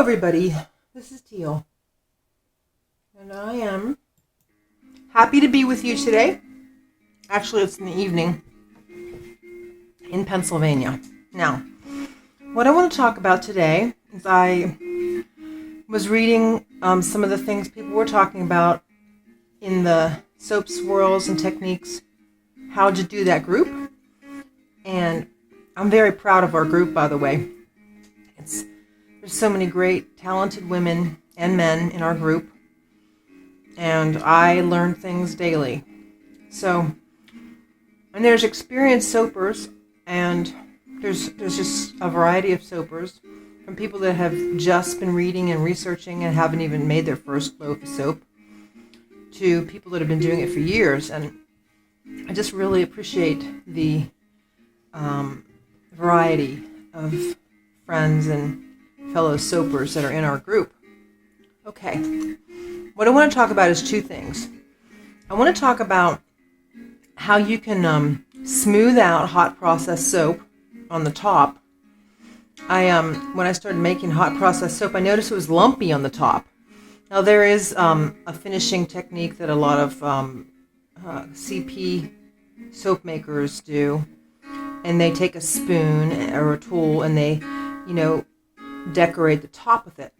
everybody, this is Teal, and I am happy to be with you today. Actually, it's in the evening in Pennsylvania. Now, what I want to talk about today is I was reading some of the things people were talking about in the soap swirls and techniques, how to do that group, and I'm very proud of our group, by the way. There's so many great, talented women and men in our group, and I learn things daily. And there's experienced soapers, and there's just a variety of soapers, from people that have just been reading and researching and haven't even made their first loaf of soap, to people that have been doing it for years. And I just really appreciate the variety of friends and fellow soapers that are in our group. Okay, what I want to talk about is two things. I want to talk about how you can smooth out hot process soap on the top. When I started making hot process soap, I noticed it was lumpy on the top. Now there is a finishing technique that a lot of CP soap makers do, and they take a spoon or a tool and they, decorate the top with it.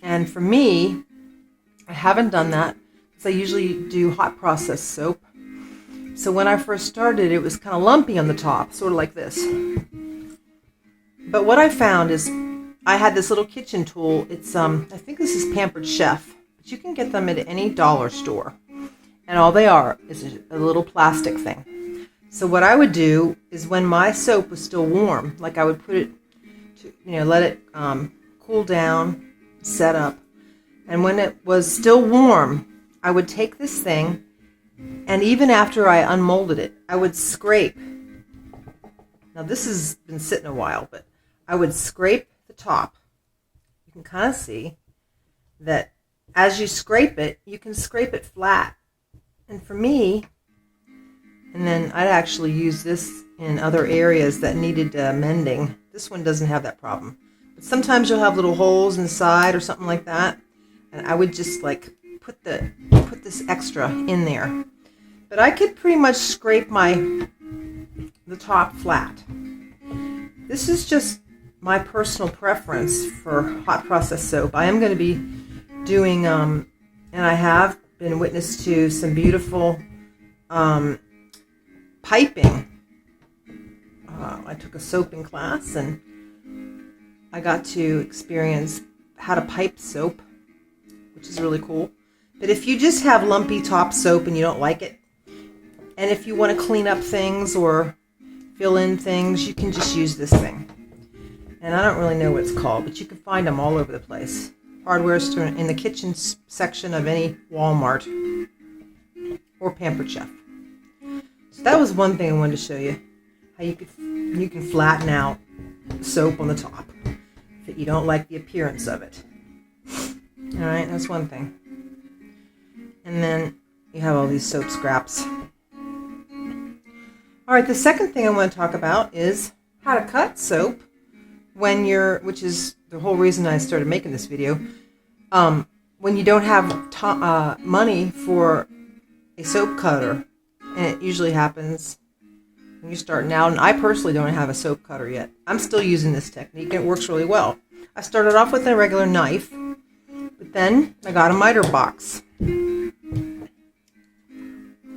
And for me, I haven't done that because I usually do hot process soap. So when I first started, it was kind of lumpy on the top, sort of like this. But what I found is I had this little kitchen tool. It's I think this is Pampered Chef, but you can get them at any dollar store. And all they are is a little plastic thing. So what I would do is when my soap was still warm, like I would put it to, let it cool down, set up. And when it was still warm, I would take this thing, and even after I unmolded it, I would scrape. Now this has been sitting a while, but I would scrape the top. You can kind of see that as you scrape it, you can scrape it flat. And for me, and then I'd actually use this in other areas that needed mending. This one doesn't have that problem. But sometimes you'll have little holes inside or something like that. And I would just put this extra in there. But I could pretty much scrape the top flat. This is just my personal preference for hot process soap. I am going to be doing, and I have been witness to some beautiful piping. I took a soaping class and I got to experience how to pipe soap, which is really cool. But if you just have lumpy top soap and you don't like it, and if you want to clean up things or fill in things, you can just use this thing. And I don't really know what it's called, but you can find them all over the place. Hardware store, in the kitchen section of any Walmart or Pampered Chef. So that was one thing I wanted to show you, how you can flatten out soap on the top if you don't like the appearance of it. All right, that's one thing. And then you have all these soap scraps. All right, the second thing I want to talk about is how to cut soap which is the whole reason I started making this video. When you don't have money for a soap cutter, and it usually happens when you're starting out, and I personally don't have a soap cutter yet. I'm still using this technique, and it works really well. I started off with a regular knife, but then I got a miter box.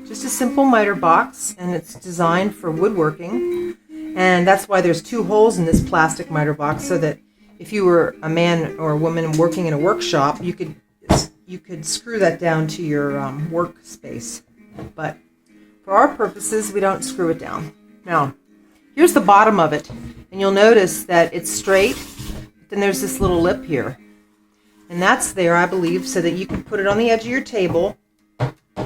Just a simple miter box, and it's designed for woodworking, and that's why there's two holes in this plastic miter box, so that if you were a man or a woman working in a workshop, you could screw that down to your workspace. But for our purposes, we don't screw it down. Now, here's the bottom of it, and you'll notice that it's straight, but then there's this little lip here. And that's there, I believe, so that you can put it on the edge of your table,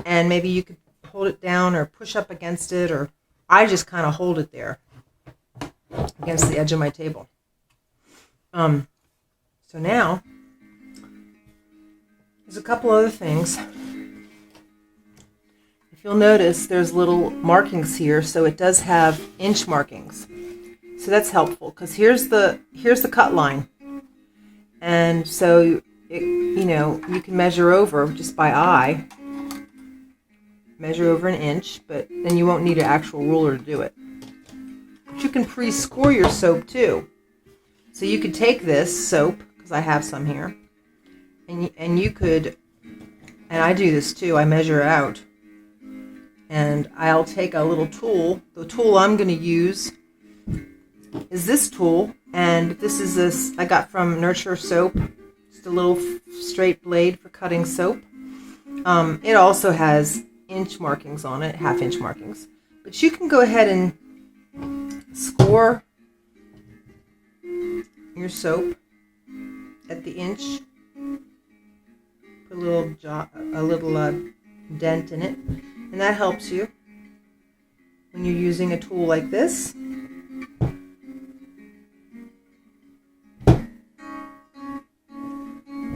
and maybe you could hold it down or push up against it, or I just kind of hold it there against the edge of my table. So now, there's a couple other things. If you'll notice, there's little markings here, so it does have inch markings. So that's helpful, because here's the cut line. And so, you can measure over just by eye. Measure over an inch, but then you won't need an actual ruler to do it. But you can pre-score your soap too. So you could take this soap, because I have some here, and you could, and I do this too, I measure it out. And I'll take a little tool. The tool I'm going to use is this tool, and this I got from Nurture Soap. Just a little straight blade for cutting soap. It also has inch markings on it, half-inch markings. But you can go ahead and score your soap at the inch. Put a little dent in it, and that helps you when you're using a tool like this.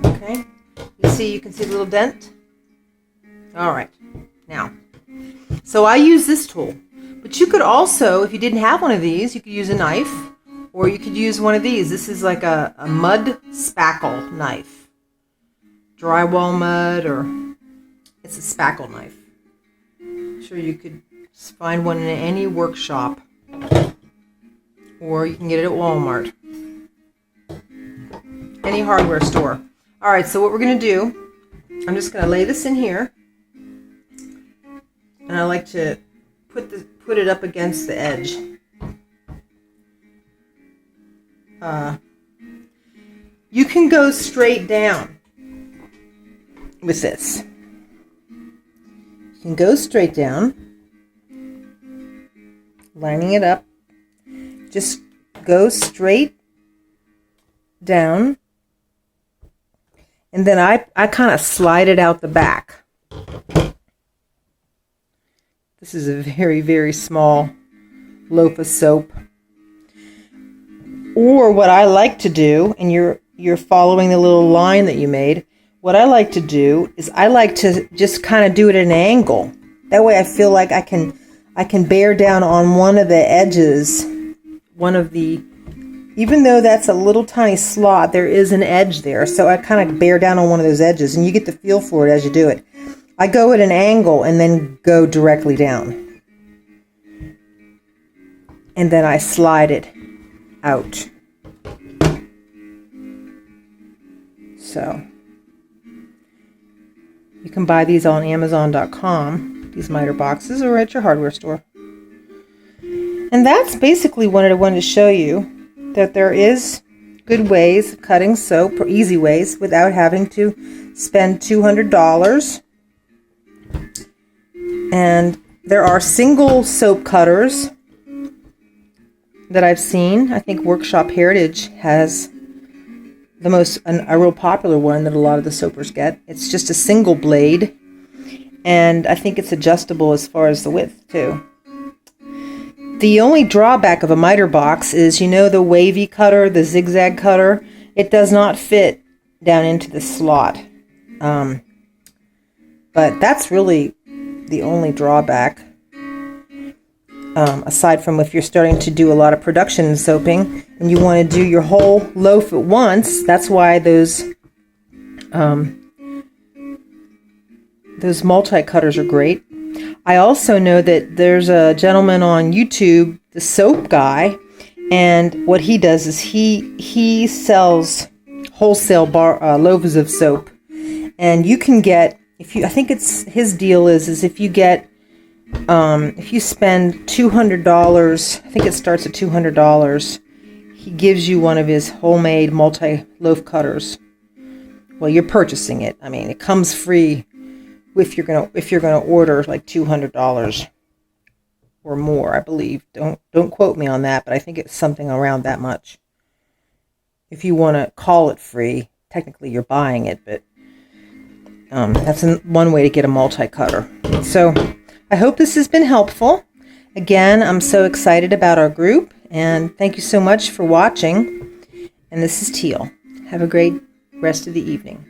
Okay, you can see the little dent. All right, now, so I use this tool, but you could also, if you didn't have one of these, you could use a knife, or you could use one of these. This is like a mud spackle knife, drywall mud, or it's a spackle knife. I'm sure you could find one in any workshop, or you can get it at Walmart, any hardware store. All right, so what we're going to do, I'm just going to lay this in here, and I like to put it up against the edge. You can go straight down with this. You can go straight down, lining it up. Just go straight down, and then I kind of slide it out the back. This is a very, very small loaf of soap. Or what I like to do, and you're following the little line that you made, what I like to do is I like to just kind of do it at an angle. That way I feel like I can bear down on one of the edges, even though that's a little tiny slot, there is an edge there. So I kind of bear down on one of those edges, and you get the feel for it as you do it. I go at an angle and then go directly down. And then I slide it out. So you can buy these on Amazon.com, these miter boxes, or at your hardware store. And that's basically what I wanted to show you, that there is good ways of cutting soap, or easy ways, without having to spend $200. And there are single soap cutters that I've seen. I think Workshop Heritage has a real popular one that a lot of the soapers get. It's just a single blade, and I think it's adjustable as far as the width too. The only drawback of a miter box is, the wavy cutter, the zigzag cutter, it does not fit down into the slot. But that's really the only drawback. Aside from if you're starting to do a lot of production soaping and you want to do your whole loaf at once, that's why those multi-cutters are great. I also know that there's a gentleman on YouTube, the Soap Guy, and what he does is he sells wholesale loaves of soap, and you can get, I think it's his deal is if you get if you spend $200, I think it starts at $200, he gives you one of his homemade multi-loaf cutters. Well, you're purchasing it. I mean, it comes free if you're gonna order like $200 or more, I believe. Don't quote me on that, but I think it's something around that much. If you want to call it free, technically you're buying it, but that's one way to get a multi-cutter. So I hope this has been helpful. Again, I'm so excited about our group, and thank you so much for watching. And this is Teal. Have a great rest of the evening.